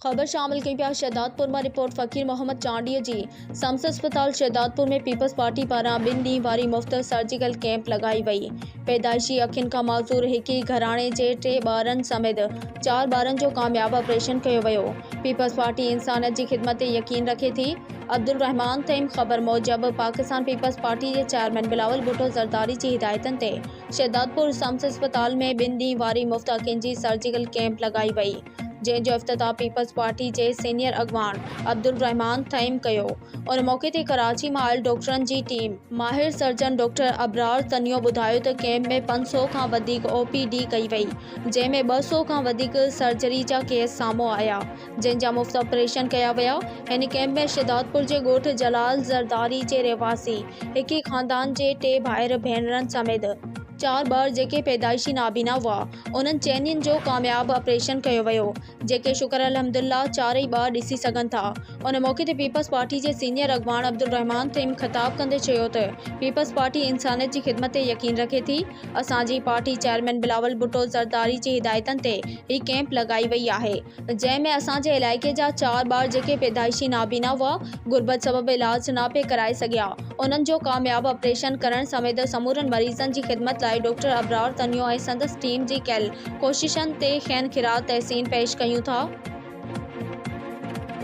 खबर शामिल कई पिया शहदादपुर में रिपोर्ट फ़कीर मोहम्मद चांडीअ जी सम्स अस्पताल शहदादपुर में पीपल्स पार्टी पारां 2 ॾींहं वारी मुफ़्त सर्जिकल कैंप लगाई वई। पैदाइशी अखियुनि खां माज़ूर हिक ई घराणे जे 3 ॿारनि समेत 4 ॿारनि जो कामयाब ऑपरेशन कयो वियो। पीपल्स पार्टी इंसानियत जी ख़िदमत ते यकीन रखे थी। अब्दुल रहमान तइम ख़बर मूजिब पाकिस्तान पीपल्स पार्टी के चेयरमैन बिलावल भुट्टो ज़रदारी जी हिदायतन ते शहदादपुर सम्स अस्पताल में 2 ॾींहं वारी मुफ़्त अखियुनि जी सर्जिकल कैंप लगाई वई, जंहिंजो इफ्तिताह पीपल्स पार्टी के सीनियर अगवान अब्दुल रहमान तइम कयो। उन मौके ते कराची में आयल डॉक्टरनि जी टीम माहिर सर्जन डॉक्टर अबरार तनियो ॿुधायो त कैंप में 500 खां वधीक OPD कई वई, जंहिंमें 200 खां वधीक सर्जरी जा केस साम्हूं आया, जंहिंजा मुफ़्त ऑपरेशन कया विया। हिन कैंप में शहदादपुर जे ॻोठ जलाल ज़रदारी जे रहवासी हिक ई खानदान जे 3 भाइर भेनरनि समेत 4 ॿार जेके पैदाइशी नाबीना हुआ, उन्हनि चइनिनि जो कामयाब ऑपरेशन कयो वियो, जेके शुक्र अल्हम्दुलिल्लाह चारई ॿार ॾिसी सघनि था। उन मौके ते पीपल्स पार्टी जे सीनियर अगवान अब्दुल रहमान तइम ख़िताब कंदे चयो त पीपल्स पार्टी इंसानियत जी ख़िदमत ते यकीन रखे थी। असांजी पार्टी चेयरमैन बिलावल भुट्टो ज़रदारी जी हिदायतनि ते ही कैंप लगाई वई आहे, जंहिंमें असांजे इलाइक़े जा 4 ॿार जेके पैदाइशी नाबीना हुआ, गुर्बत सबब इलाज न पे कराए सघिया, उन्हनि जो कामयाब ऑपरेशन करण समेत समूरनि मरीज़नि जी ख़िदमत लाइ डॉक्टर अबरार तनियो ऐं संदसि टीम जी कयल कोशिशनि ते ख़ैर खिरात तहसीन पेश कयूं था।